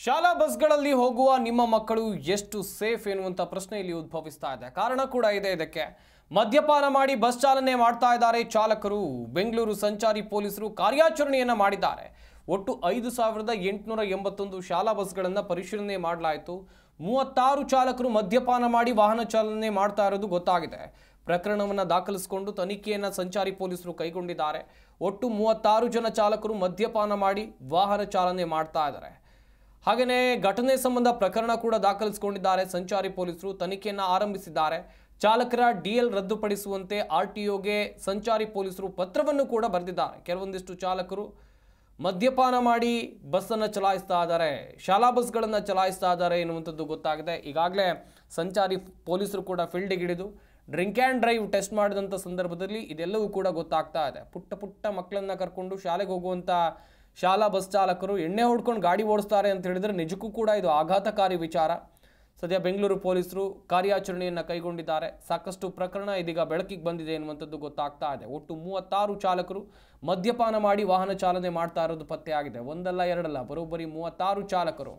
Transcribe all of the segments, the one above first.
ಶಾಲಾ ಬಸ್ಗಳಲ್ಲಿ ಹೋಗುವ ನಿಮ್ಮ ಮಕ್ಕಳು ಎಷ್ಟು ಸೇಫ್ ಎನ್ನುವಂತ ಪ್ರಶ್ನೆ ಇಲ್ಲಿ ಉದ್ಭವಿಸ್ತಾ ಇದೆ. ಕಾರಣ ಕೂಡ ಇದೆ ಇದಕ್ಕೆ. ಮದ್ಯಪಾನ ಮಾಡಿ ಬಸ್ ಚಾಲನೆ ಮಾಡ್ತಾ ಇದ್ದಾರೆ ಚಾಲಕರು. ಬೆಂಗಳೂರು ಸಂಚಾರಿ ಪೊಲೀಸರು ಕಾರ್ಯಾಚರಣೆಯನ್ನ ಮಾಡಿದ್ದಾರೆ. ಒಟ್ಟು 5881 ಶಾಲಾ ಬಸ್ಗಳನ್ನು ಪರಿಶೀಲನೆ ಮಾಡಲಾಯಿತು. 36 ಚಾಲಕರು ಮದ್ಯಪಾನ ಮಾಡಿ ವಾಹನ ಚಾಲನೆ ಮಾಡ್ತಾ ಇರೋದು ಗೊತ್ತಾಗಿದೆ. ಪ್ರಕರಣವನ್ನು ದಾಖಲಿಸಿಕೊಂಡು ತನಿಖೆಯನ್ನ ಸಂಚಾರಿ ಪೊಲೀಸರು ಕೈಗೊಂಡಿದ್ದಾರೆ. ಒಟ್ಟು 36 ಜನ ಚಾಲಕರು ಮದ್ಯಪಾನ ಮಾಡಿ ವಾಹನ ಚಾಲನೆ ಮಾಡ್ತಾ ಇದ್ದಾರೆ. ಹಾಗೆಯೇ ಘಟನೆ ಸಂಬಂಧ ಪ್ರಕರಣ ಕೂಡ ದಾಖಲಿಸಿಕೊಂಡಿದ್ದಾರೆ. ಸಂಚಾರಿ ಪೊಲೀಸರು ತನಿಖೆಯನ್ನು ಆರಂಭಿಸಿದ್ದಾರೆ. ಚಾಲಕರ ಡಿಎಲ್ ರದ್ದುಪಡಿಸುವಂತೆ ಆರ್ಟಿಒಗೆ ಸಂಚಾರಿ ಪೊಲೀಸರು ಪತ್ರವನ್ನು ಕೂಡ ಬರೆದಿದ್ದಾರೆ. ಕೆಲವೊಂದಿಷ್ಟು ಚಾಲಕರು ಮದ್ಯಪಾನ ಮಾಡಿ ಬಸ್ಸನ್ನು ಚಲಾಯಿಸ್ತಾ ಇದ್ದಾರೆ, ಶಾಲಾ ಬಸ್ಗಳನ್ನು ಚಲಾಯಿಸ್ತಾ ಇದ್ದಾರೆ ಎನ್ನುವಂಥದ್ದು ಗೊತ್ತಾಗಿದೆ. ಈಗಾಗಲೇ ಸಂಚಾರಿ ಪೊಲೀಸರು ಕೂಡ ಫೀಲ್ಡಿಗಿಳಿದು ಡ್ರಿಂಕ್ ಆ್ಯಂಡ್ ಡ್ರೈವ್ ಟೆಸ್ಟ್ ಮಾಡಿದಂಥ ಸಂದರ್ಭದಲ್ಲಿ ಇದೆಲ್ಲವೂ ಕೂಡ ಗೊತ್ತಾಗ್ತಾ ಇದೆ. ಪುಟ್ಟ ಮಕ್ಕಳನ್ನು ಕರ್ಕೊಂಡು ಶಾಲೆಗೆ ಹೋಗುವಂಥ ಶಾಲಾ ಬಸ್ ಚಾಲಕರು ಎಣ್ಣೆ ಹೊಡ್ಕೊಂಡು ಗಾಡಿ ಓಡಿಸ್ತಾರೆ ಅಂತ ಹೇಳಿದರೆ ನಿಜಕ್ಕೂ ಕೂಡ ಇದು ಆಘಾತಕಾರಿ ವಿಚಾರ. ಸದ್ಯ ಬೆಂಗಳೂರು ಪೊಲೀಸರು ಕಾರ್ಯಾಚರಣೆಯನ್ನು ಕೈಗೊಂಡಿದ್ದಾರೆ. ಸಾಕಷ್ಟು ಪ್ರಕರಣ ಇದೀಗ ಬೆಳಕಿಗೆ ಬಂದಿದೆ ಎನ್ನುವಂಥದ್ದು ಗೊತ್ತಾಗ್ತಾ ಇದೆ. ಒಟ್ಟು 36 ಚಾಲಕರು ಮದ್ಯಪಾನ ಮಾಡಿ ವಾಹನ ಚಾಲನೆ ಮಾಡ್ತಾ ಇರೋದು ಪತ್ತೆಯಾಗಿದೆ. ಒಂದಲ್ಲ ಎರಡಲ್ಲ, ಬರೋಬ್ಬರಿ 36 ಚಾಲಕರು.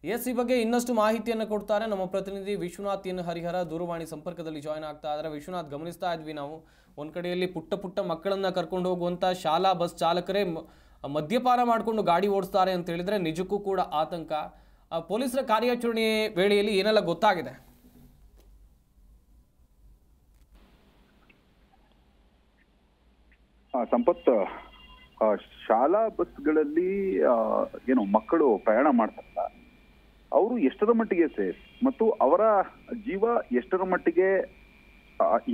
ಈ ಬಗ್ಗೆ ಇನ್ನಷ್ಟು ಮಾಹಿತಿಯನ್ನು ಕೊಡ್ತಾರೆ ನಮ್ಮ ಪ್ರತಿನಿಧಿ ವಿಶ್ವನಾಥ್ ಎನ್ ಹರಿಹರ. ದೂರವಾಣಿ ಸಂಪರ್ಕದಲ್ಲಿ ಜಾಯ್ನ್ ಆಗ್ತಾ ಇದ್ದಾರೆ. ವಿಶ್ವನಾಥ್, ಗಮನಿಸ್ತಾ ಇದ್ವಿ ನಾವು ಒಂದು ಕಡೆಯಲ್ಲಿ ಪುಟ್ಟ ಮಕ್ಕಳನ್ನ ಕರ್ಕೊಂಡು ಹೋಗುವಂಥ ಶಾಲಾ ಬಸ್ ಚಾಲಕರೇ ಮದ್ಯಪಾನ ಮಾಡಿಕೊಂಡು ಗಾಡಿ ಓಡಿಸ್ತಾರೆ ಅಂತ ಹೇಳಿದ್ರೆ ನಿಜಕ್ಕೂ ಕೂಡ ಆತಂಕ. ಪೊಲೀಸರ ಕಾರ್ಯಾಚರಣೆ ವೇಳೆಯಲ್ಲಿ ಏನೆಲ್ಲ ಗೊತ್ತಾಗಿದೆ? ಸಂಪತ್, ಶಾಲಾ ಬಸ್ಗಳಲ್ಲಿ ಏನು ಮಕ್ಕಳು ಪ್ರಯಾಣ ಮಾಡ್ತಾರಲ್ಲ, ಅವರು ಎಷ್ಟರ ಮಟ್ಟಿಗೆ ಸೇಫ್ ಮತ್ತು ಅವರ ಜೀವ ಎಷ್ಟರ ಮಟ್ಟಿಗೆ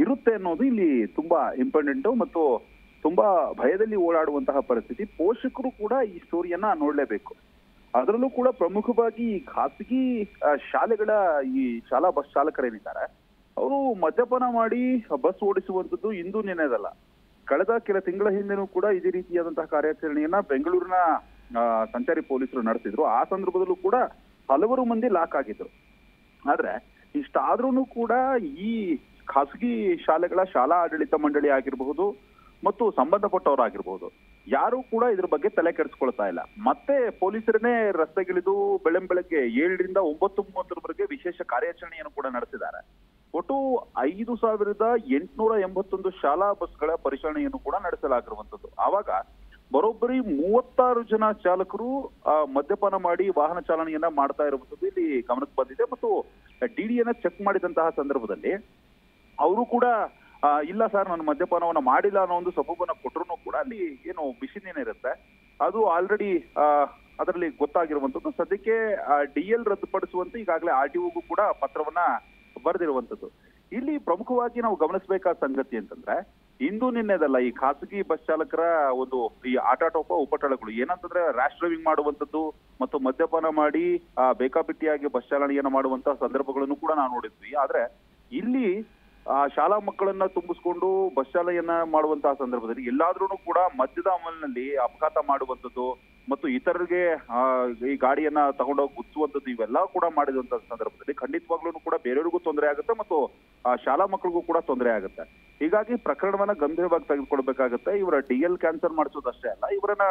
ಇರುತ್ತೆ ಅನ್ನೋದು ಇಲ್ಲಿ ತುಂಬಾ ಇಂಪಾರ್ಟೆಂಟ್ ಮತ್ತು ತುಂಬಾ ಭಯದಲ್ಲಿ ಓಡಾಡುವಂತಹ ಪರಿಸ್ಥಿತಿ. ಪೋಷಕರು ಕೂಡ ಈ ಸ್ಟೋರಿಯನ್ನ ನೋಡ್ಲೇಬೇಕು. ಅದರಲ್ಲೂ ಕೂಡ ಪ್ರಮುಖವಾಗಿ ಈ ಖಾಸಗಿ ಶಾಲೆಗಳ ಈ ಶಾಲಾ ಬಸ್ ಚಾಲಕರೇನಿದ್ದಾರೆ, ಅವರು ಮದ್ಯಪಾನ ಮಾಡಿ ಬಸ್ ಓಡಿಸುವಂಥದ್ದು ಇಂದು ನೆನೆದಲ್ಲ. ಕಳೆದ ಕೆಲ ತಿಂಗಳ ಹಿಂದೆನೂ ಕೂಡ ಇದೇ ರೀತಿಯಾದಂತಹ ಕಾರ್ಯಾಚರಣೆಯನ್ನ ಬೆಂಗಳೂರಿನ ಸಂಚಾರಿ ಪೊಲೀಸರು ನಡೆಸಿದ್ರು. ಆ ಸಂದರ್ಭದಲ್ಲೂ ಕೂಡ ಹಲವರು ಮಂದಿ ಲಾಕ್ ಆಗಿದ್ರು. ಆದ್ರೆ ಇಷ್ಟಾದ್ರೂ ಕೂಡ ಈ ಖಾಸಗಿ ಶಾಲೆಗಳ ಶಾಲಾ ಆಡಳಿತ ಮಂಡಳಿ ಆಗಿರಬಹುದು ಮತ್ತು ಸಂಬಂಧಪಟ್ಟವರಾಗಿರ್ಬಹುದು, ಯಾರು ಕೂಡ ಇದ್ರ ಬಗ್ಗೆ ತಲೆ ಕೆಡಿಸ್ಕೊಳ್ತಾ ಇಲ್ಲ. ಮತ್ತೆ ಪೊಲೀಸರನ್ನೇ ರಸ್ತೆಗಿಳಿದು ಬೆಳಗ್ಗೆ 7ರಿಂದ 9:30 ವಿಶೇಷ ಕಾರ್ಯಾಚರಣೆಯನ್ನು ಕೂಡ ನಡೆಸಿದ್ದಾರೆ. ಒಟ್ಟು 5881 ಶಾಲಾ ಬಸ್ಗಳ ಪರಿಶೀಲನೆಯನ್ನು ಕೂಡ ನಡೆಸಲಾಗಿರುವಂತದ್ದು. ಆವಾಗ ಬರೋಬ್ಬರಿ 36 ಜನ ಚಾಲಕರು ಮದ್ಯಪಾನ ಮಾಡಿ ವಾಹನ ಚಾಲನೆಯನ್ನ ಮಾಡ್ತಾ ಇರುವಂತದ್ದು ಇಲ್ಲಿ ಗಮನಕ್ಕೆ ಬಂದಿದೆ. ಮತ್ತು ಡಿಡಿಯನ್ನ ಚೆಕ್ ಮಾಡಿದಂತಹ ಸಂದರ್ಭದಲ್ಲಿ ಅವರು ಕೂಡ ಇಲ್ಲ ಸರ್, ನಾನು ಮದ್ಯಪಾನವನ್ನ ಮಾಡಿಲ್ಲ ಅನ್ನೋ ಒಂದು ಸಬೂಬನ್ನ ಕೊಟ್ಟರು ಕೂಡ ಅಲ್ಲಿ ಏನು ಮಿಷಿನ್ ಏನಿರುತ್ತೆ ಅದು ಆಲ್ರೆಡಿ ಅದರಲ್ಲಿ ಗೊತ್ತಾಗಿರುವಂತದ್ದು. ಸದ್ಯಕ್ಕೆ ಡಿಎಲ್ ರದ್ದುಪಡಿಸುವಂತೆ ಈಗಾಗಲೇ ಆರ್ಟಿಒಗೂ ಕೂಡ ಪತ್ರವನ್ನ ಬರೆದಿರುವಂತದ್ದು. ಇಲ್ಲಿ ಪ್ರಮುಖವಾಗಿ ನಾವು ಗಮನಿಸಬೇಕಾದ ಸಂಗತಿ ಅಂತಂದ್ರೆ, ಇಂದು ನಿನ್ನೆದಲ್ಲ ಈ ಖಾಸಗಿ ಬಸ್ ಚಾಲಕರ ಒಂದು ಈ ಆಟಾಟೋಪ ಉಪಟಳಗಳು ಏನಂತಂದ್ರೆ ರ್ಯಾಶ್ ಡ್ರೈವಿಂಗ್ ಮಾಡುವಂತದ್ದು ಮತ್ತು ಮದ್ಯಪಾನ ಮಾಡಿ ಬೇಕಾಬಿಟ್ಟಿಯಾಗಿ ಬಸ್ ಚಾಲನೆಯನ್ನ ಮಾಡುವಂತಹ ಸಂದರ್ಭಗಳನ್ನು ಕೂಡ ನಾವು ನೋಡಿದ್ವಿ. ಆದ್ರೆ ಇಲ್ಲಿ ಶಾಲಾ ಮಕ್ಕಳನ್ನ ತುಂಬಿಸ್ಕೊಂಡು ಬಸ್ ಚಾಲನೆಯನ್ನ ಮಾಡುವಂತಹ ಸಂದರ್ಭದಲ್ಲಿ ಎಲ್ಲಾದ್ರೂ ಕೂಡ ಮದ್ಯದ ಅಮಲಿನಲ್ಲಿ ಅಪಘಾತ ಮಾಡುವಂಥದ್ದು ಮತ್ತು ಇತರರಿಗೆ ಈ ಗಾಡಿಯನ್ನ ತಗೊಂಡೋಗಿ ಗುದ್ದುವಂಥದ್ದು ಇವೆಲ್ಲ ಕೂಡ ಮಾಡಿದಂತ ಸಂದರ್ಭದಲ್ಲಿ ಖಂಡಿತವಾಗ್ಲೂ ಕೂಡ ಬೇರೆಯವ್ರಿಗೂ ತೊಂದರೆ ಆಗುತ್ತೆ ಮತ್ತು ಶಾಲಾ ಮಕ್ಕಳಿಗೂ ಕೂಡ ತೊಂದರೆ ಆಗುತ್ತೆ. ಹೀಗಾಗಿ ಪ್ರಕರಣವನ್ನ ಗಂಭೀರವಾಗಿ ತೆಗೆದುಕೊಳ್ಬೇಕಾಗತ್ತೆ. ಇವರ ಡಿಎಲ್ ಕ್ಯಾನ್ಸಲ್ ಮಾಡಿಸೋದಷ್ಟೇ ಅಲ್ಲ, ಇವರನ್ನ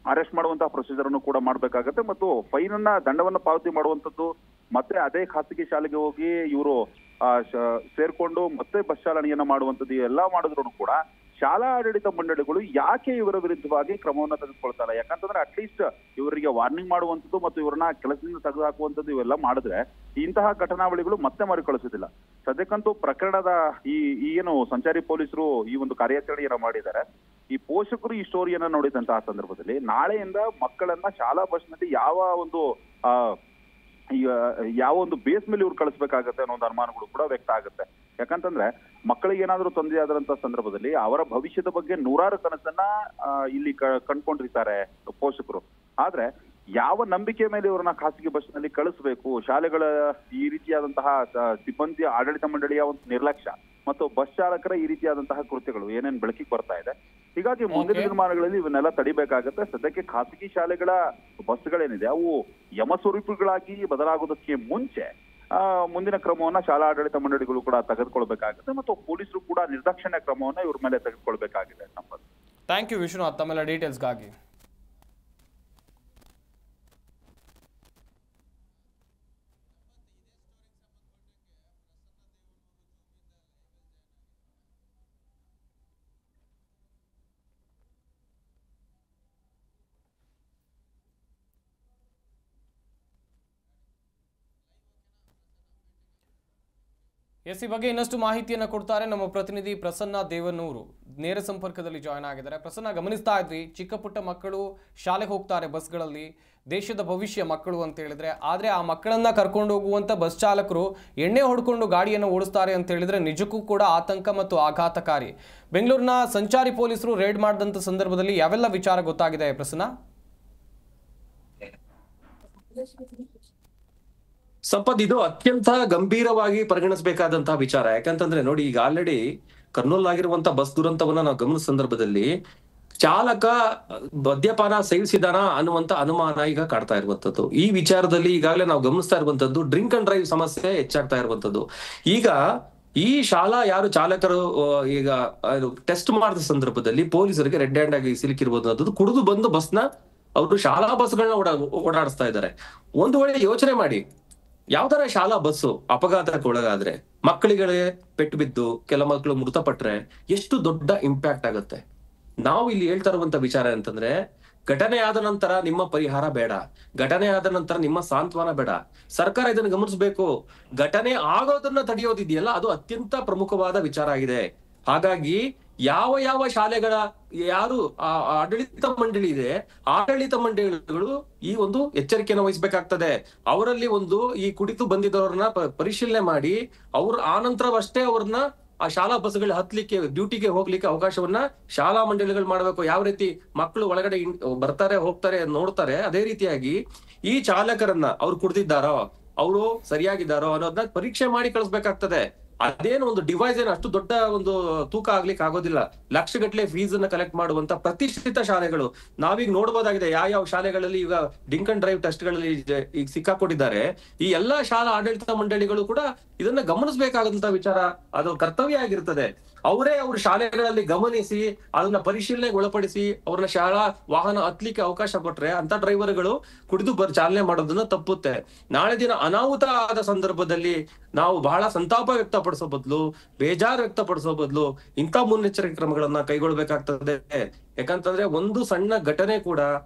ಅರೆಸ್ಟ್ ಮಾಡುವಂತಹ ಪ್ರೊಸೀಜರ್ ಅನ್ನು ಕೂಡ ಮಾಡ್ಬೇಕಾಗತ್ತೆ ಮತ್ತು ಫೈನ್ ಅನ್ನ ದಂಡವನ್ನ ಪಾವತಿ ಮಾಡುವಂತದ್ದು. ಮತ್ತೆ ಅದೇ ಖಾಸಗಿ ಶಾಲೆಗೆ ಹೋಗಿ ಇವರು ಸೇರ್ಕೊಂಡು ಮತ್ತೆ ಬಸ್ ಚಾಲನೆಯನ್ನ ಮಾಡುವಂಥದ್ದು ಎಲ್ಲ ಮಾಡಿದ್ರು ಕೂಡ ಶಾಲಾ ಆಡಳಿತ ಮಂಡಳಿಗಳು ಯಾಕೆ ಇವರ ವಿರುದ್ಧವಾಗಿ ಕ್ರಮವನ್ನ ತೆಗೆದುಕೊಳ್ತಾರೆ? ಯಾಕಂತಂದ್ರೆ ಅಟ್ಲೀಸ್ಟ್ ಇವರಿಗೆ ವಾರ್ನಿಂಗ್ ಮಾಡುವಂಥದ್ದು ಮತ್ತು ಇವರನ್ನ ಕೆಲಸದಿಂದ ತೆಗೆದುಹಾಕುವಂಥದ್ದು ಇವೆಲ್ಲ ಮಾಡಿದ್ರೆ ಇಂತಹ ಘಟನಾವಳಿಗಳು ಮತ್ತೆ ಮರುಕಳಿಸೋದಿಲ್ಲ. ಸದ್ಯಕ್ಕಂತೂ ಪ್ರಕರಣದ ಈ ಏನು ಸಂಚಾರಿ ಪೊಲೀಸರು ಈ ಒಂದು ಕಾರ್ಯಾಚರಣೆಯನ್ನ ಮಾಡಿದ್ದಾರೆ. ಈ ಪೋಷಕರು ಈ ಸ್ಟೋರಿಯನ್ನ ನೋಡಿದಂತಹ ಸಂದರ್ಭದಲ್ಲಿ ನಾಳೆಯಿಂದ ಮಕ್ಕಳನ್ನ ಶಾಲಾ ಬಸ್ನಲ್ಲಿ ಯಾವ ಒಂದು ಬೇಸ್ ಮೇಲೆ ಇವ್ರು ಕಳಿಸ್ಬೇಕಾಗತ್ತೆ ಅನ್ನೋ ಒಂದು ಅನುಮಾನಗಳು ಕೂಡ ವ್ಯಕ್ತ ಆಗುತ್ತೆ. ಯಾಕಂತಂದ್ರೆ ಮಕ್ಕಳಿಗೆ ಏನಾದ್ರೂ ತೊಂದರೆ ಆದಂತ ಸಂದರ್ಭದಲ್ಲಿ ಅವರ ಭವಿಷ್ಯದ ಬಗ್ಗೆ ನೂರಾರು ಕನಸನ್ನ ಇಲ್ಲಿ ಕಂಡ್ಕೊಂಡಿರ್ತಾರೆ ಪೋಷಕರು. ಆದ್ರೆ ಯಾವ ನಂಬಿಕೆ ಮೇಲೆ ಇವ್ರನ್ನ ಖಾಸಗಿ ಬಸ್ ನಲ್ಲಿ ಕಳಿಸ್ಬೇಕು, ಶಾಲೆಗಳ ಈ ರೀತಿಯಾದಂತಹ ಸಿಬ್ಬಂದಿ ಆಡಳಿತ ಮಂಡಳಿಯ ಒಂದು ನಿರ್ಲಕ್ಷ್ಯ ಮತ್ತು ಬಸ್ ಚಾಲಕರ ಈ ರೀತಿಯಾದಂತಹ ಕೃತ್ಯಗಳು ಏನೇನ್ ಬೆಳಕಿಗೆ ಬರ್ತಾ ಇದೆ. ಹೀಗಾಗಿ ಮುಂದಿನ ದಿನಮಾನಗಳಲ್ಲಿ ಇವನ್ನೆಲ್ಲ ತಡಿಬೇಕಾಗತ್ತೆ. ಸದ್ಯಕ್ಕೆ ಖಾಸಗಿ ಶಾಲೆಗಳ ಬಸ್ಗಳೇನಿದೆ ಅವು ಯಮಸ್ವರೂಪಿಗಳಾಗಿ ಬದಲಾಗೋದಕ್ಕೆ ಮುಂಚೆ ಮುಂದಿನ ಕ್ರಮವನ್ನ ಶಾಲಾ ಆಡಳಿತ ಮಂಡಳಿಗಳು ಕೂಡ ತೆಗೆದುಕೊಳ್ಬೇಕಾಗುತ್ತೆ ಮತ್ತು ಪೊಲೀಸರು ಕೂಡ ನಿರ್ದಾಕ್ಷಿಣ್ಯ ಕ್ರಮವನ್ನ ಇವ್ರ ಮೇಲೆ ತೆಗೆದುಕೊಳ್ಬೇಕಾಗಿದೆ. ಥ್ಯಾಂಕ್ ಯು ವಿಶ್ವನಾಥ್, ತಮ್ಮೆಲ್ಲ ಡೀಟೇಲ್ಸ್ಗಾಗಿ. ಎಸ್ ಈ ಬಗ್ಗೆ ಇನ್ನಷ್ಟು ಮಾಹಿತಿಯನ್ನು ಕೊಡ್ತಾರೆ ನಮ್ಮ ಪ್ರತಿನಿಧಿ ಪ್ರಸನ್ನ ದೇವನೂರು, ನೇರ ಸಂಪರ್ಕದಲ್ಲಿ ಜಾಯ್ನ್ ಆಗಿದ್ದಾರೆ. ಪ್ರಸನ್ನ, ಗಮನಿಸ್ತಾ ಇದ್ವಿ, ಚಿಕ್ಕ ಪುಟ್ಟ ಮಕ್ಕಳು ಶಾಲೆಗೆ ಹೋಗ್ತಾರೆ ಬಸ್ಗಳಲ್ಲಿ, ದೇಶದ ಭವಿಷ್ಯ ಮಕ್ಕಳು ಅಂತ ಹೇಳಿದ್ರೆ, ಆದರೆ ಆ ಮಕ್ಕಳನ್ನ ಕರ್ಕೊಂಡು ಹೋಗುವಂಥ ಬಸ್ ಚಾಲಕರು ಎಣ್ಣೆ ಹೊಡ್ಕೊಂಡು ಗಾಡಿಯನ್ನು ಓಡಿಸ್ತಾರೆ ಅಂತ ಹೇಳಿದ್ರೆ ನಿಜಕ್ಕೂ ಕೂಡ ಆತಂಕ ಮತ್ತು ಆಘಾತಕಾರಿ. ಬೆಂಗಳೂರಿನ ಸಂಚಾರಿ ಪೊಲೀಸರು ರೇಡ್ ಮಾಡಿದಂಥ ಸಂದರ್ಭದಲ್ಲಿ ಯಾವೆಲ್ಲ ವಿಚಾರ ಗೊತ್ತಾಗಿದೆ ಪ್ರಸನ್ನ? ಸಂಪತ್, ಇದು ಅತ್ಯಂತ ಗಂಭೀರವಾಗಿ ಪರಿಗಣಿಸಬೇಕಾದಂತಹ ವಿಚಾರ. ಯಾಕಂತಂದ್ರೆ ನೋಡಿ, ಈಗ ಆಲ್ರೆಡಿ ಕರ್ನೂಲ್ ಆಗಿರುವಂತಹ ಬಸ್ ದುರಂತವನ್ನ ನಾವು ಗಮನಿಸ ಸಂದರ್ಭದಲ್ಲಿ ಚಾಲಕ ಮದ್ಯಪಾನ ಸೇವಿಸಿದಾನ ಅನ್ನುವಂತ ಅನುಮಾನ ಈಗ ಕಾಡ್ತಾ ಇರುವಂತದ್ದು. ಈ ವಿಚಾರದಲ್ಲಿ ಈಗಾಗಲೇ ನಾವು ಗಮನಿಸ್ತಾ ಇರುವಂತದ್ದು ಡ್ರಿಂಕ್ ಅಂಡ್ ಡ್ರೈವ್ ಸಮಸ್ಯೆ ಹೆಚ್ಚಾಗ್ತಾ ಇರುವಂತದ್ದು. ಈಗ ಈ ಶಾಲಾ ಯಾರು ಚಾಲಕರು ಈಗ ಟೆಸ್ಟ್ ಮಾಡಿದ ಸಂದರ್ಭದಲ್ಲಿ ಪೊಲೀಸರಿಗೆ ರೆಡ್ ಹ್ಯಾಂಡ್ ಆಗಿ ಸಿಲುಕಿರುವಂತದ್ದು, ಕುಡಿದು ಬಂದು ಬಸ್ನ ಅವರು ಶಾಲಾ ಬಸ್ಗಳನ್ನ ಓಡಾಡಿಸ್ತಾ ಇದ್ದಾರೆ. ಒಂದು ವೇಳೆ ಯೋಚನೆ ಮಾಡಿ, ಯಾವ್ದಾರ ಶಾಲಾ ಬಸ್ಸು ಅಪಘಾತಕ್ಕೆ ಒಳಗಾದ್ರೆ, ಮಕ್ಕಳಿಗೆ ಪೆಟ್ಟು ಬಿದ್ದು ಕೆಲ ಮಕ್ಕಳು ಮೃತಪಟ್ರೆ ಎಷ್ಟು ದೊಡ್ಡ ಇಂಪ್ಯಾಕ್ಟ್ ಆಗುತ್ತೆ. ನಾವು ಇಲ್ಲಿ ಹೇಳ್ತಾ ಇರುವಂತ ವಿಚಾರ ಅಂತಂದ್ರೆ, ಘಟನೆ ಆದ ನಂತರ ನಿಮ್ಮ ಪರಿಹಾರ ಬೇಡ, ಘಟನೆ ಆದ ನಂತರ ನಿಮ್ಮ ಸಾಂತ್ವನ ಬೇಡ. ಸರ್ಕಾರ ಇದನ್ನು ಗಮನಿಸಬೇಕು. ಘಟನೆ ಆಗೋದನ್ನ ತಡೆಯೋದಿದೆಯಲ್ಲ, ಅದು ಅತ್ಯಂತ ಪ್ರಮುಖವಾದ ವಿಚಾರ ಆಗಿದೆ. ಹಾಗಾಗಿ ಯಾವ ಯಾವ ಶಾಲೆಗಳ ಯಾರು ಆಡಳಿತ ಮಂಡಳಿ ಇದೆ, ಆಡಳಿತ ಮಂಡಳಿಗಳು ಈ ಒಂದು ಎಚ್ಚರಿಕೆಯನ್ನು ವಹಿಸಬೇಕಾಗ್ತದೆ. ಅವರಲ್ಲಿ ಒಂದು ಈ ಕುಡಿತು ಬಂದಿದ್ದವ್ರನ್ನ ಪರಿಶೀಲನೆ ಮಾಡಿ, ಅವ್ರ ಆನಂತರವಷ್ಟೇ ಅವ್ರನ್ನ ಆ ಶಾಲಾ ಬಸ್ಗಳು ಹತ್ಲಿಕ್ಕೆ, ಡ್ಯೂಟಿಗೆ ಹೋಗ್ಲಿಕ್ಕೆ ಅವಕಾಶವನ್ನ ಶಾಲಾ ಮಂಡಳಿಗಳು ಮಾಡ್ಬೇಕು. ಯಾವ ರೀತಿ ಮಕ್ಕಳು ಒಳಗಡೆ ಬರ್ತಾರೆ ಹೋಗ್ತಾರೆ ನೋಡ್ತಾರೆ, ಅದೇ ರೀತಿಯಾಗಿ ಈ ಚಾಲಕರನ್ನ ಅವ್ರು ಕುಡ್ದಿದ್ದಾರೋ, ಅವರು ಸರಿಯಾಗಿದ್ದಾರೋ ಅನ್ನೋದನ್ನ ಪರೀಕ್ಷೆ ಮಾಡಿ ಕಳಿಸ್ಬೇಕಾಗ್ತದೆ. ಅದೇನು ಒಂದು ಡಿವೈಸ್ ಏನು ಅಷ್ಟು ದೊಡ್ಡ ಒಂದು ತೂಕ ಆಗ್ಲಿಕ್ಕೆ ಆಗೋದಿಲ್ಲ. ಲಕ್ಷಗಟ್ಟಲೆ ಫೀಸ್ ಅನ್ನ ಕಲೆಕ್ಟ್ ಮಾಡುವಂತ ಪ್ರತಿಷ್ಠಿತ ಶಾಲೆಗಳು ನಾವೀಗ ನೋಡ್ಬೋದಾಗಿದೆ. ಯಾವ ಶಾಲೆಗಳಲ್ಲಿ ಈಗ ಡ್ರಿಂಕ್ ಅಂಡ್ ಡ್ರೈವ್ ಟೆಸ್ಟ್ ಗಳಲ್ಲಿ ಈಗ ಸಿಕ್ಕಾಕೊಂಡಿದ್ದಾರೆ. ಈ ಎಲ್ಲಾ ಶಾಲಾ ಆಡಳಿತ ಮಂಡಳಿಗಳು ಕೂಡ ಇದನ್ನ ಗಮನಿಸಬೇಕಾದಂತ ವಿಚಾರ, ಅದು ಕರ್ತವ್ಯ ಆಗಿರ್ತದೆ. ಅವರೇ ಅವ್ರ ಶಾಲೆಗಳಲ್ಲಿ ಗಮನಿಸಿ ಅದನ್ನ ಪರಿಶೀಲನೆಗೆ ಒಳಪಡಿಸಿ ಅವ್ರನ್ನ ಶಾಲಾ ವಾಹನ ಹತ್ಲಿಕ್ಕೆ ಅವಕಾಶ ಕೊಟ್ರೆ ಅಂತ ಡ್ರೈವರ್ಗಳು ಕುಡಿದು ಚಾಲನೆ ಮಾಡೋದನ್ನ ತಪ್ಪುತ್ತೆ. ನಾಳೆ ದಿನ ಅನಾಹುತ ಆದ ಸಂದರ್ಭದಲ್ಲಿ ನಾವು ಬಹಳ ಸಂತಾಪ ವ್ಯಕ್ತಪಡಿಸೋ ಬದಲು, ಬೇಜಾರು ವ್ಯಕ್ತಪಡಿಸೋ ಬದಲು ಇಂಥ ಮುನ್ನೆಚ್ಚರಿಕೆ ಕ್ರಮಗಳನ್ನ ಕೈಗೊಳ್ಬೇಕಾಗ್ತದೆ. ಯಾಕಂತಂದ್ರೆ ಒಂದು ಸಣ್ಣ ಘಟನೆ ಕೂಡ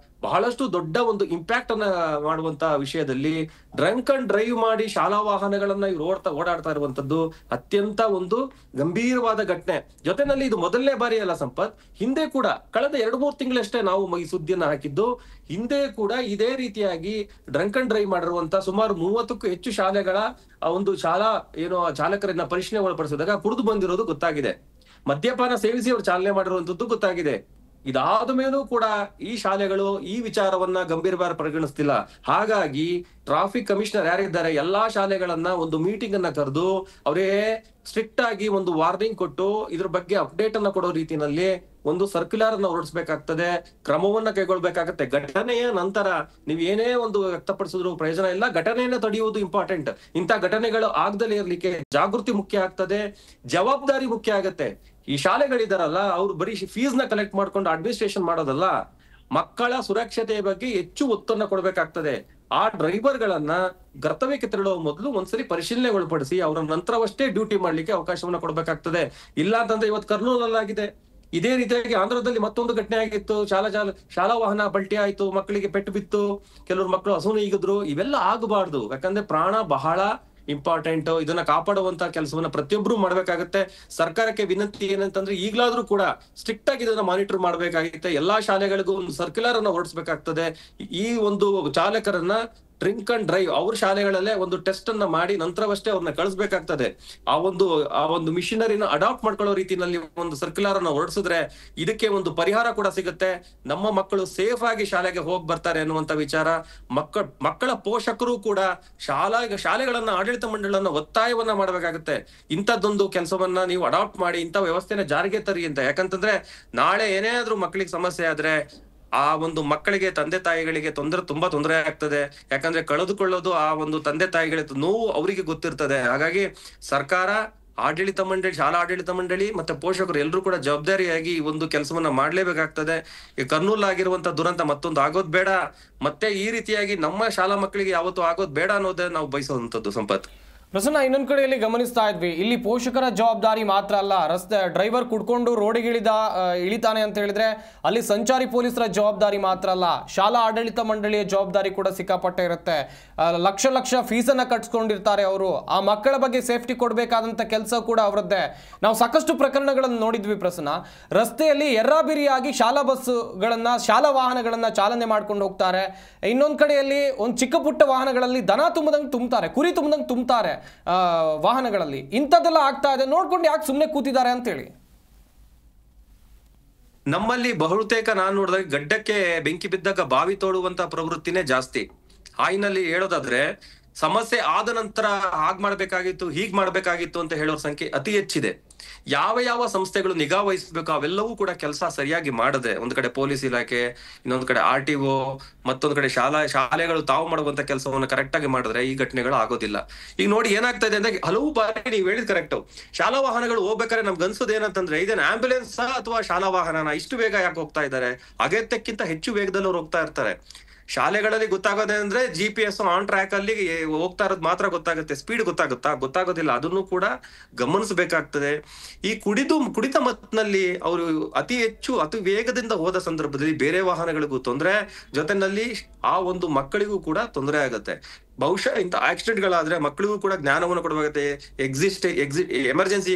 ಬಹಳಷ್ಟು ದೊಡ್ಡ ಒಂದು ಇಂಪ್ಯಾಕ್ಟ್ ಅನ್ನ ಮಾಡುವಂತ ವಿಷಯದಲ್ಲಿ ಡ್ರಂಕ್ ಅಂಡ್ ಡ್ರೈವ್ ಮಾಡಿ ಶಾಲಾ ವಾಹನಗಳನ್ನ ಇವ್ರು ಓಡಾಡ್ತಾ ಇರುವಂತದ್ದು ಅತ್ಯಂತ ಒಂದು ಗಂಭೀರವಾದ ಘಟನೆ. ಜೊತೆನಲ್ಲಿ ಇದು ಮೊದಲನೇ ಬಾರಿ ಅಲ್ಲ ಸಂಪತ್, ಹಿಂದೆ ಕೂಡ ಕಳೆದ 2-3 ತಿಂಗಳಷ್ಟೇ ನಾವು ಈ ಸುದ್ದಿಯನ್ನ ಹಾಕಿದ್ದು. ಹಿಂದೆ ಕೂಡ ಇದೇ ರೀತಿಯಾಗಿ ಡ್ರಂಕ್ ಅಂಡ್ ಡ್ರೈವ್ ಮಾಡಿರುವಂತ ಸುಮಾರು 30ಕ್ಕೂ ಹೆಚ್ಚು ಶಾಲೆಗಳ ಒಂದು ಶಾಲಾ ಚಾಲಕರನ್ನ ಪರಿಶೀಲನೆ ಒಳಪಡಿಸಿದಾಗ ಕುಡಿದು ಬಂದಿರೋದು ಗೊತ್ತಾಗಿದೆ. ಮದ್ಯಪಾನ ಸೇವಿಸಿ ಅವರು ಚಾಲನೆ ಮಾಡಿರುವಂತದ್ದು ಗೊತ್ತಾಗಿದೆ. ಇದಾದ ಮೇಲೂ ಕೂಡ ಈ ಶಾಲೆಗಳು ಈ ವಿಚಾರವನ್ನ ಗಂಭೀರವಾಗಿ ಪರಿಗಣಿಸ್ತಿಲ್ಲ. ಹಾಗಾಗಿ ಟ್ರಾಫಿಕ್ ಕಮಿಷನರ್ ಯಾರಿದ್ದಾರೆ, ಎಲ್ಲಾ ಶಾಲೆಗಳನ್ನ ಒಂದು ಮೀಟಿಂಗ್ ಅನ್ನ ಕರೆದು ಅವರೇ ಸ್ಟ್ರಿಕ್ಟ್ ಆಗಿ ಒಂದು ವಾರ್ನಿಂಗ್ ಕೊಟ್ಟು ಇದ್ರ ಬಗ್ಗೆ ಅಪ್ಡೇಟ್ ಅನ್ನ ಕೊಡೋ ರೀತಿಯಲ್ಲಿ ಒಂದು ಸರ್ಕ್ಯುಲರ್ ಅನ್ನ ಹೊರಡಿಸಬೇಕಾಗ್ತದೆ, ಕ್ರಮವನ್ನ ಕೈಗೊಳ್ಬೇಕಾಗತ್ತೆ. ಘಟನೆಯ ನಂತರ ನೀವ್ ಏನೇ ಒಂದು ವ್ಯಕ್ತಪಡಿಸಿದ್ರು ಪ್ರಯೋಜನ ಇಲ್ಲ. ಘಟನೆಯನ್ನ ತಡೆಯುವುದು ಇಂಪಾರ್ಟೆಂಟ್. ಇಂಥ ಘಟನೆಗಳು ಆಗದಲ್ಲೇ ಇರ್ಲಿಕ್ಕೆ ಜಾಗೃತಿ ಮುಖ್ಯ ಆಗ್ತದೆ, ಜವಾಬ್ದಾರಿ ಮುಖ್ಯ ಆಗತ್ತೆ. ಈ ಶಾಲೆಗಳಿದಾರಲ್ಲ, ಅವ್ರು ಬರೀ ಫೀಸ್ ನ ಕಲೆಕ್ಟ್ ಮಾಡ್ಕೊಂಡು ಅಡ್ಮಿನಿಸ್ಟ್ರೇಷನ್ ಮಾಡೋದಲ್ಲ, ಮಕ್ಕಳ ಸುರಕ್ಷತೆಯ ಬಗ್ಗೆ ಹೆಚ್ಚು ಒತ್ತನ್ನ ಕೊಡ್ಬೇಕಾಗ್ತದೆ. ಆ ಡ್ರೈವರ್ ಗಳನ್ನ ಕರ್ತವ್ಯಕ್ಕೆ ತೆರಳುವ ಮೊದಲು ಒಂದ್ಸರಿ ಪರಿಶೀಲನೆ ಒಳಪಡಿಸಿ ಅವರ ನಂತರವಷ್ಟೇ ಡ್ಯೂಟಿ ಮಾಡ್ಲಿಕ್ಕೆ ಅವಕಾಶವನ್ನ ಕೊಡ್ಬೇಕಾಗ್ತದೆ. ಇಲ್ಲ ಅಂತಂದ್ರೆ ಇವತ್ತು ಕರ್ನೂಲಲ್ಲಾಗಿದೆ, ಇದೇ ರೀತಿಯಾಗಿ ಆಂಧ್ರದಲ್ಲಿ ಮತ್ತೊಂದು ಘಟನೆ ಆಗಿತ್ತು. ಶಾಲಾ ವಾಹನ ಪಲ್ಟಿ ಆಯ್ತು, ಮಕ್ಕಳಿಗೆ ಪೆಟ್ಟು ಬಿತ್ತು, ಕೆಲವರು ಮಕ್ಕಳು ಹಸುನು ಈಗಿದ್ರು. ಇವೆಲ್ಲ ಆಗಬಾರ್ದು. ಯಾಕಂದ್ರೆ ಪ್ರಾಣ ಬಹಳ ಇಂಪಾರ್ಟೆಂಟ್. ಇದನ್ನ ಕಾಪಾಡುವಂತ ಕೆಲಸವನ್ನ ಪ್ರತಿಯೊಬ್ರು ಮಾಡ್ಬೇಕಾಗತ್ತೆ. ಸರ್ಕಾರಕ್ಕೆ ವಿನಂತಿ ಏನಂತಂದ್ರೆ, ಈಗ್ಲಾದ್ರೂ ಕೂಡ ಸ್ಟ್ರಿಕ್ಟ್ ಆಗಿ ಇದನ್ನ ಮಾನಿಟರ್ ಮಾಡ್ಬೇಕಾಗುತ್ತೆ. ಎಲ್ಲಾ ಶಾಲೆಗಳಿಗೂ ಒಂದು ಸರ್ಕ್ಯುಲರ್ ಅನ್ನ ಹೊರಡಿಸಬೇಕಾಗ್ತದೆ. ಈ ಒಂದು ಚಾಲಕರನ್ನ ಡ್ರಿಂಕ್ ಅಂಡ್ ಡ್ರೈವ್ ಅವ್ರ ಶಾಲೆಗಳಲ್ಲೇ ಒಂದು ಟೆಸ್ಟ್ ಅನ್ನ ಮಾಡಿ ನಂತರವಷ್ಟೇ ಅವ್ರನ್ನ ಕಳಿಸ್ಬೇಕಾಗ್ತದೆ. ಆ ಒಂದು ಮಿಷನರಿನ ಅಡಾಪ್ಟ್ ಮಾಡ್ಕೊಳ್ಳೋ ರೀತಿಯಲ್ಲಿ ಒಂದು ಸರ್ಕ್ಯುಲರ್ ಅನ್ನ ಹೊರಡಿಸಿದ್ರೆ ಇದಕ್ಕೆ ಒಂದು ಪರಿಹಾರ ಕೂಡ ಸಿಗುತ್ತೆ. ನಮ್ಮ ಮಕ್ಕಳು ಸೇಫ್ ಆಗಿ ಶಾಲೆಗೆ ಹೋಗಿ ಬರ್ತಾರೆ ಅನ್ನುವಂತ ವಿಚಾರ. ಮಕ್ಕಳ ಪೋಷಕರು ಕೂಡ ಶಾಲೆಗಳನ್ನ ಆಡಳಿತ ಮಂಡಳಿಯನ್ನ ಒತ್ತಾಯವನ್ನ ಮಾಡ್ಬೇಕಾಗತ್ತೆ. ಇಂಥದ್ದೊಂದು ಕೆಲಸವನ್ನ ನೀವು ಅಡಾಪ್ಟ್ ಮಾಡಿ ಇಂಥ ವ್ಯವಸ್ಥೆನ ಜಾರಿಗೆ ತರಿ ಅಂತ. ಯಾಕಂತಂದ್ರೆ ನಾಳೆ ಏನೇ ಆದ್ರೂ ಮಕ್ಕಳಿಗೆ ಸಮಸ್ಯೆ ಆದ್ರೆ ಆ ಒಂದು ಮಕ್ಕಳಿಗೆ, ತಂದೆ ತಾಯಿಗಳಿಗೆ ತುಂಬಾ ತೊಂದರೆ ಆಗ್ತದೆ. ಯಾಕಂದ್ರೆ ಕಳೆದುಕೊಳ್ಳೋದು ಆ ಒಂದು ತಂದೆ ತಾಯಿಗಳ ನೋವು ಅವರಿಗೆ ಗೊತ್ತಿರ್ತದೆ. ಹಾಗಾಗಿ ಸರ್ಕಾರ, ಆಡಳಿತ ಮಂಡಳಿ, ಶಾಲಾ ಆಡಳಿತ ಮಂಡಳಿ ಮತ್ತೆ ಪೋಷಕರು ಎಲ್ಲರೂ ಕೂಡ ಜವಾಬ್ದಾರಿಯಾಗಿ ಈ ಒಂದು ಕೆಲಸವನ್ನ ಮಾಡ್ಲೇಬೇಕಾಗ್ತದೆ. ಈ ಕರ್ನೂಲ್ ಆಗಿರುವಂತ ದುರಂತ ಮತ್ತೊಂದು ಆಗೋದ್ ಬೇಡ, ಮತ್ತೆ ಈ ರೀತಿಯಾಗಿ ನಮ್ಮ ಶಾಲಾ ಮಕ್ಕಳಿಗೆ ಯಾವತ್ತೂ ಆಗೋದ್ ಬೇಡ ಅನ್ನೋದೇ ನಾವು ಬಯಸುವಂತದ್ದು ಸಂಪತ್. ಪ್ರಸನ್ನ, ಇನ್ನೊಂದು ಕಡೆಯಲ್ಲಿ ಗಮನಿಸ್ತಾ ಇದ್ವಿ, ಇಲ್ಲಿ ಪೋಷಕರ ಜವಾಬ್ದಾರಿ ಮಾತ್ರ ಅಲ್ಲ, ರಸ್ತೆ ಡ್ರೈವರ್ ಕುಡ್ಕೊಂಡು ರೋಡಿಗೆ ಇಳಿತಾನೆ ಅಂತ ಹೇಳಿದ್ರೆ ಅಲ್ಲಿ ಸಂಚಾರಿ ಪೊಲೀಸರ ಜವಾಬ್ದಾರಿ ಮಾತ್ರ ಅಲ್ಲ, ಶಾಲಾ ಆಡಳಿತ ಮಂಡಳಿಯ ಜವಾಬ್ದಾರಿ ಕೂಡ ಸಿಕ್ಕಾಪಟ್ಟೆ ಇರುತ್ತೆ. ಲಕ್ಷ ಫೀಸನ್ನ ಕಟ್ಸ್ಕೊಂಡಿರ್ತಾರೆ ಅವರು. ಆ ಮಕ್ಕಳ ಬಗ್ಗೆ ಸೇಫ್ಟಿ ಕೊಡಬೇಕಾದಂಥ ಕೆಲಸ ಕೂಡ ಅವರದ್ದೇ. ನಾವು ಸಾಕಷ್ಟು ಪ್ರಕರಣಗಳನ್ನು ನೋಡಿದ್ವಿ ಪ್ರಸನ್ನ. ರಸ್ತೆಯಲ್ಲಿ ಎರ್ರಾಬಿರಿಯಾಗಿ ಶಾಲಾ ಬಸ್ಗಳನ್ನ, ಶಾಲಾ ವಾಹನಗಳನ್ನ ಚಾಲನೆ ಮಾಡ್ಕೊಂಡು ಹೋಗ್ತಾರೆ. ಇನ್ನೊಂದು ಕಡೆಯಲ್ಲಿ ಒಂದು ಚಿಕ್ಕ ಪುಟ್ಟ ವಾಹನಗಳಲ್ಲಿ ದನ ತುಂಬದಂಗೆ ತುಂಬ್ತಾರೆ, ಕುರಿ ತುಂಬದಂಗೆ ತುಂಬ್ತಾರೆ ವಾಹನಗಳಲ್ಲಿ. ಇಂಥದ್ದೆಲ್ಲ ಆಗ್ತಾ ಇದೆ, ನೋಡ್ಕೊಂಡು ಯಾಕೆ ಸುಮ್ಮನೆ ಕೂತಿದ್ದಾರೆ ಅಂತೇಳಿ. ನಮ್ಮಲ್ಲಿ ಬಹುತೇಕ ನಾನು ನೋಡಿದಾಗ ಗಡ್ಡಕ್ಕೆ ಬೆಂಕಿ ಬಿದ್ದಾಗ ಬಾವಿ ತೋಡುವಂತ ಪ್ರವೃತ್ತಿನೇ ಜಾಸ್ತಿ. ಆಯ್ನಲ್ಲಿ ಹೇಳೋದಾದ್ರೆ ಸಮಸ್ಯೆ ಆದ ನಂತರ ಹಾಗ್ ಮಾಡ್ಬೇಕಾಗಿತ್ತು, ಹೀಗ್ ಮಾಡ್ಬೇಕಾಗಿತ್ತು ಅಂತ ಹೇಳೋರ್ ಸಂಖ್ಯೆ ಅತಿ ಹೆಚ್ಚಿದೆ. ಯಾವ ಸಂಸ್ಥೆಗಳು ನಿಗಾ ವಹಿಸ್ಬೇಕು ಅವೆಲ್ಲವೂ ಕೂಡ ಕೆಲಸ ಸರಿಯಾಗಿ ಮಾಡದೆ, ಒಂದ್ ಕಡೆ ಪೊಲೀಸ್ ಇಲಾಖೆ, ಇನ್ನೊಂದ್ ಕಡೆ RTO, ಮತ್ತೊಂದ್ ಕಡೆ ಶಾಲೆಗಳು ತಾವು ಮಾಡುವಂತ ಕೆಲಸವನ್ನು ಕರೆಕ್ಟ್ ಆಗಿ ಮಾಡಿದ್ರೆ ಈ ಘಟನೆಗಳು ಆಗೋದಿಲ್ಲ. ಈಗ ನೋಡಿ ಏನಾಗ್ತಾ ಇದೆ ಅಂದ್ರೆ, ಹಲವು ಬಾರಿ ನೀವು ಹೇಳಿದ್ ಕರೆಕ್ಟ್, ಶಾಲಾ ವಾಹನಗಳು ಹೋಗ್ಬೇಕಾದ್ರೆ ನಮ್ಗೆ ಅನ್ಸೋದು ಏನಂತಂದ್ರೆ, ಇದೇನು ಆಂಬ್ಯುಲೆನ್ಸ್ ಅಥವಾ ಶಾಲಾ ವಾಹನನ, ಇಷ್ಟು ಬೇಗ ಯಾಕೆ ಹೋಗ್ತಾ ಇದ್ದಾರೆ? ಅಗತ್ಯಕ್ಕಿಂತ ಹೆಚ್ಚು ವೇಗದಲ್ಲಿ ಅವ್ರು ಹೋಗ್ತಾ ಇರ್ತಾರೆ. ಶಾಲೆಗಳಲ್ಲಿ ಗೊತ್ತಾಗೋದೇ ಅಂದ್ರೆ GPS ಆನ್ ಟ್ರ್ಯಾಕ್ ಅಲ್ಲಿ ಹೋಗ್ತಾ ಇರೋದು ಮಾತ್ರ ಗೊತ್ತಾಗುತ್ತೆ, ಸ್ಪೀಡ್ ಗೊತ್ತಾಗೋದಿಲ್ಲ. ಅದನ್ನು ಕೂಡ ಗಮನಿಸಬೇಕಾಗ್ತದೆ. ಈ ಕುಡಿತ ಮತ್ತಿನಲ್ಲಿ ಅವರು ಅತಿ ವೇಗದಿಂದ ಹೋದ ಸಂದರ್ಭದಲ್ಲಿ ಬೇರೆ ವಾಹನಗಳಿಗೂ ತೊಂದರೆ, ಜೊತೆನಲ್ಲಿ ಆ ಒಂದು ಮಕ್ಕಳಿಗೂ ಕೂಡ ತೊಂದರೆ ಆಗುತ್ತೆ. ಬಹುಶಃ ಇಂಥ ಆಕ್ಸಿಡೆಂಟ್ ಗಳಾದ್ರೆ ಮಕ್ಕಳಿಗೂ ಕೂಡ ಜ್ಞಾನವನ್ನು ಕೊಡಬೇಕಾಗುತ್ತೆ. ಎಮರ್ಜೆನ್ಸಿ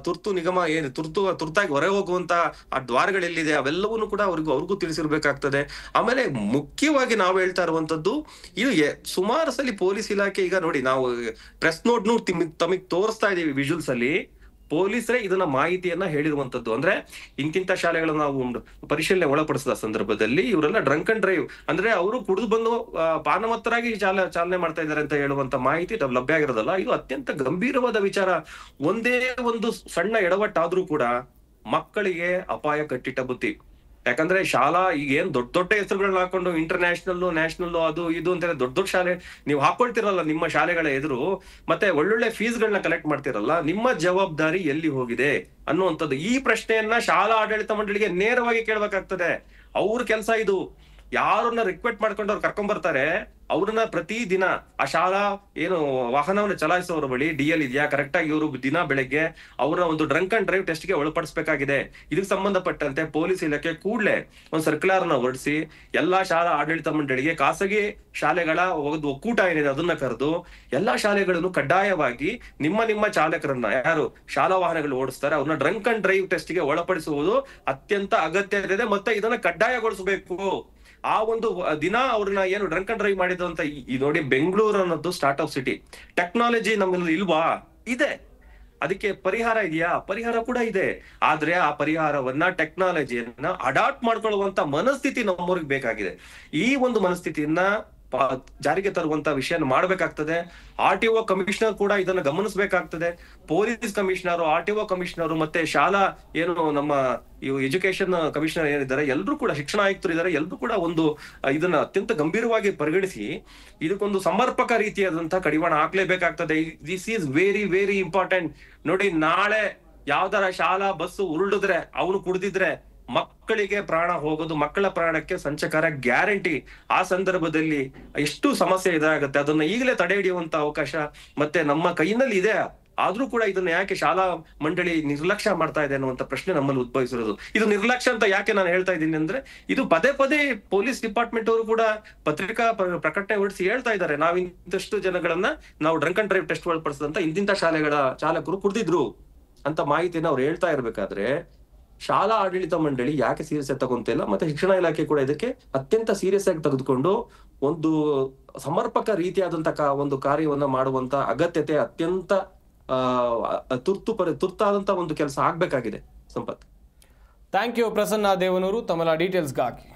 ತುರ್ತು ನಿಗಮ ಏನು ತುರ್ತಾಗಿ ಹೊರಗೆ ಹೋಗುವಂತ ಆ ದ್ವಾರಗಳೆಲ್ಲಿದೆ ಅವೆಲ್ಲವನ್ನೂ ಕೂಡ ಅವ್ರಿಗೂ ತಿಳಿಸಿರ್ಬೇಕಾಗ್ತದೆ. ಆಮೇಲೆ ಮುಖ್ಯವಾಗಿ ನಾವು ಹೇಳ್ತಾ ಇರುವಂತದ್ದು, ಇದು ಸುಮಾರು ಸಲ ಪೊಲೀಸ್ ಇಲಾಖೆ, ಈಗ ನೋಡಿ ನಾವು ಪ್ರೆಸ್ ನೋಟ್ ತಮಗೆ ತೋರಿಸ್ತಾ ಇದೀವಿ ವಿಜುವಲ್ಸ್ ಅಲ್ಲಿ, ಪೊಲೀಸರೇ ಇದನ್ನ ಮಾಹಿತಿಯನ್ನ ಹೇಳಿರುವಂತದ್ದು. ಅಂದ್ರೆ ಇಂತಿಂತ ಶಾಲೆಗಳನ್ನ ನಾವು ಪರಿಶೀಲನೆ ಒಳಪಡಿಸಿದ ಸಂದರ್ಭದಲ್ಲಿ ಇವರೆಲ್ಲ ಡ್ರಂಕ್ ಅಂಡ್ ಡ್ರೈವ್, ಅಂದ್ರೆ ಅವರು ಕುಡಿದು ಬಂದು ಪಾನಮತ್ತರಾಗಿ ಚಾಲನೆ ಮಾಡ್ತಾ ಇದ್ದಾರೆ ಅಂತ ಹೇಳುವಂತ ಮಾಹಿತಿ ಲಭ್ಯ ಆಗಿರೋದಲ್ಲ. ಇದು ಅತ್ಯಂತ ಗಂಭೀರವಾದ ವಿಚಾರ. ಒಂದೇ ಒಂದು ಸಣ್ಣ ಎಡವಟ್ಟಾದ್ರೂ ಕೂಡ ಮಕ್ಕಳಿಗೆ ಅಪಾಯ ಕಟ್ಟಿಟ್ಟ ಬುತ್ತಿ. ಯಾಕಂದ್ರೆ ಶಾಲಾ ಈಗ ಏನ್ ದೊಡ್ಡ ಹೆಸರುಗಳನ್ನ ಹಾಕೊಂಡು ಇಂಟರ್ನ್ಯಾಷನಲ್, ನ್ಯಾಷನಲ್, ಅದು ಇದು ಅಂತ ದೊಡ್ಡ ಶಾಲೆ ನೀವು ಹಾಕೊಳ್ತಿರಲ್ಲ ನಿಮ್ಮ ಶಾಲೆಗಳ ಎದುರು, ಮತ್ತೆ ಒಳ್ಳೊಳ್ಳೆ ಫೀಸ್ಗಳನ್ನ ಕಲೆಕ್ಟ್ ಮಾಡ್ತಿರಲ್ಲ, ನಿಮ್ಮ ಜವಾಬ್ದಾರಿ ಎಲ್ಲಿ ಹೋಗಿದೆ ಅನ್ನುವಂಥದ್ದು. ಈ ಪ್ರಶ್ನೆಯನ್ನ ಶಾಲಾ ಆಡಳಿತ ಮಂಡಳಿಗೆ ನೇರವಾಗಿ ಕೇಳ್ಬೇಕಾಗ್ತದೆ. ಅವ್ರ ಕೆಲಸ ಇದು. ಯಾರನ್ನ ರಿಕ್ವೆಸ್ಟ್ ಮಾಡ್ಕೊಂಡು ಅವ್ರು ಕರ್ಕೊಂಡ್ ಬರ್ತಾರೆ, ಅವ್ರನ್ನ ಪ್ರತಿ ದಿನ ಆ ಶಾಲಾ ಏನು ವಾಹನವನ್ನು ಚಲಾಯಿಸೋರ ಬಳಿ DL ಇದೆಯಾ, ಕರೆಕ್ಟ್ ಆಗಿ ಇವರು ದಿನ ಬೆಳಗ್ಗೆ ಅವರ ಒಂದು ಡ್ರಂಕ್ ಅಂಡ್ ಡ್ರೈವ್ ಟೆಸ್ಟ್ ಗೆ ಒಳಪಡಿಸಬೇಕಾಗಿದೆ. ಇದಕ್ಕೆ ಸಂಬಂಧಪಟ್ಟಂತೆ ಪೊಲೀಸ್ ಇಲಾಖೆ ಕೂಡಲೇ ಒಂದು ಸರ್ಕ್ಯುಲರ್ ನ ಹೊರಡಿಸಿ ಎಲ್ಲಾ ಶಾಲಾ ಆಡಳಿತ ಮಂಡಳಿಗೆ, ಖಾಸಗಿ ಶಾಲೆಗಳ ಒಂದು ಒಕ್ಕೂಟ ಏನಿದೆ ಅದನ್ನ ಕರೆದು ಎಲ್ಲಾ ಶಾಲೆಗಳನ್ನು ಕಡ್ಡಾಯವಾಗಿ ನಿಮ್ಮ ಚಾಲಕರನ್ನ, ಯಾರು ಶಾಲಾ ವಾಹನಗಳು ಓಡಿಸ್ತಾರೆ, ಅವ್ರನ್ನ ಡ್ರಂಕ್ ಅಂಡ್ ಡ್ರೈವ್ ಟೆಸ್ಟ್ ಗೆ ಒಳಪಡಿಸುವುದು ಅತ್ಯಂತ ಅಗತ್ಯ ಇದೆ. ಮತ್ತೆ ಇದನ್ನ ಕಡ್ಡಾಯಗೊಳಿಸಬೇಕು. ಆ ಒಂದು ದಿನ ಅವ್ರನ್ನ ಏನು ಡ್ರಂಕ್ ಅಂಡ್ ಡ್ರೈವ್ ಮಾಡಿದ್ರು ಅಂತ ನೋಡಿ, ಬೆಂಗಳೂರು ಅನ್ನೋದು ಸ್ಟಾರ್ಟ್ ಅಪ್ ಸಿಟಿ. ಟೆಕ್ನಾಲಜಿ ನಮ್ಮಲ್ಲಿ ಇಲ್ವಾ? ಇದೆ. ಅದಕ್ಕೆ ಪರಿಹಾರ ಇದೆಯಾ? ಪರಿಹಾರ ಕೂಡ ಇದೆ. ಆದ್ರೆ ಆ ಪರಿಹಾರವನ್ನ, ಟೆಕ್ನಾಲಜಿಯನ್ನ ಅಡಾಪ್ಟ್ ಮಾಡ್ಕೊಳ್ಳುವಂತ ಮನಸ್ಥಿತಿ ನಮ್ಮವ್ರಿಗೆ ಬೇಕಾಗಿದೆ. ಈ ಒಂದು ಮನಸ್ಥಿತಿಯನ್ನ ಜಾರಿಗೆ ತರುವಂತ ವಿಷಯ ಮಾಡ್ಬೇಕಾಗ್ತದೆ. RTO ಕಮಿಷನರ್ ಕೂಡ ಇದನ್ನ ಗಮನಿಸಬೇಕಾಗ್ತದೆ. ಪೊಲೀಸ್ ಕಮಿಷನರ್, RTO ಕಮಿಷನರ್, ಮತ್ತೆ ಶಾಲಾ ಏನು ನಮ್ಮ ಎಜುಕೇಶನ್ ಕಮಿಷನರ್ ಏನಿದ್ದಾರೆ, ಎಲ್ಲರೂ ಕೂಡ, ಶಿಕ್ಷಣ ಆಯುಕ್ತರು ಇದ್ದಾರೆ, ಎಲ್ಲರೂ ಕೂಡ ಒಂದು ಇದನ್ನ ಅತ್ಯಂತ ಗಂಭೀರವಾಗಿ ಪರಿಗಣಿಸಿ ಇದಕ್ಕೊಂದು ಸಮರ್ಪಕ ರೀತಿಯಾದಂತಹ ಕಡಿವಾಣ ಹಾಕ್ಲೇಬೇಕಾಗ್ತದೆ. This is very very important. ನೋಡಿ, ನಾಳೆ ಯಾವ್ದಾರ ಶಾಲಾ ಬಸ್ ಉರುಳಿದ್ರೆ, ಅವನು ಕುಡಿದಿದ್ರೆ ಮಕ್ಕಳಿಗೆ ಪ್ರಾಣ ಹೋಗೋದು, ಮಕ್ಕಳ ಪ್ರಾಣಕ್ಕೆ ಸಂಚಕಾರ ಗ್ಯಾರಂಟಿ. ಆ ಸಂದರ್ಭದಲ್ಲಿ ಎಷ್ಟು ಸಮಸ್ಯೆ ಇದಾಗುತ್ತೆ, ಅದನ್ನ ಈಗಲೇ ತಡೆ ಹಿಡಿಯುವಂತ ಅವಕಾಶ ಮತ್ತೆ ನಮ್ಮ ಕೈನಲ್ಲಿ ಇದೆ. ಆದ್ರೂ ಕೂಡ ಇದನ್ನ ಯಾಕೆ ಶಾಲಾ ಮಂಡಳಿ ನಿರ್ಲಕ್ಷ್ಯ ಮಾಡ್ತಾ ಇದೆ ಅನ್ನುವಂತ ಪ್ರಶ್ನೆ ನಮ್ಮಲ್ಲಿ ಉದ್ಭವಿಸಿರೋದು. ಇದು ನಿರ್ಲಕ್ಷ್ಯ ಅಂತ ಯಾಕೆ ನಾನು ಹೇಳ್ತಾ ಇದ್ದೀನಿ ಅಂದ್ರೆ, ಇದು ಪದೇ ಪೊಲೀಸ್ ಡಿಪಾರ್ಟ್ಮೆಂಟ್ ಅವರು ಕೂಡ ಪತ್ರಿಕಾ ಪ್ರಕಟಣೆ ಹೊರಡಿಸಿ ಹೇಳ್ತಾ ಇದ್ದಾರೆ, ನಾವು ಇಂತಷ್ಟು ಜನಗಳನ್ನ ನಾವು ಡ್ರಂಕ್ ಅಂಡ್ ಡ್ರೈವ್ ಟೆಸ್ಟ್ ಒಳಪಡಿಸಿದಂತ ಇಂತಿಂತ ಶಾಲೆಗಳ ಚಾಲಕರು ಕುಡಿದಿದ್ರು ಅಂತ ಮಾಹಿತಿನ ಅವ್ರು ಹೇಳ್ತಾ ಇರ್ಬೇಕಾದ್ರೆ, ಶಾಲಾ ಆಡಳಿತ ಮಂಡಳಿ ಯಾಕೆ ಸೀರಿಯಸ್ ಆಗಿ ತಗೊಂತಿಲ್ಲ? ಮತ್ತೆ ಶಿಕ್ಷಣ ಇಲಾಖೆ ಕೂಡ ಇದಕ್ಕೆ ಅತ್ಯಂತ ಸೀರಿಯಸ್ ಆಗಿ ತೆಗೆದುಕೊಂಡು ಒಂದು ಸಮರ್ಪಕ ರೀತಿಯಾದಂತ ಒಂದು ಕಾರ್ಯವನ್ನ ಮಾಡುವಂತ ಅಗತ್ಯತೆ ಅತ್ಯಂತ ತುರ್ತಾದಂತ ಒಂದು ಕೆಲಸ ಆಗ್ಬೇಕಾಗಿದೆ. ಸಂಪತ್, ಥ್ಯಾಂಕ್ ಯು ಪ್ರಸನ್ನ ದೇವನೂರು ತಮ್ಮ ಡೀಟೇಲ್ಸ್ಗಾಗಿ.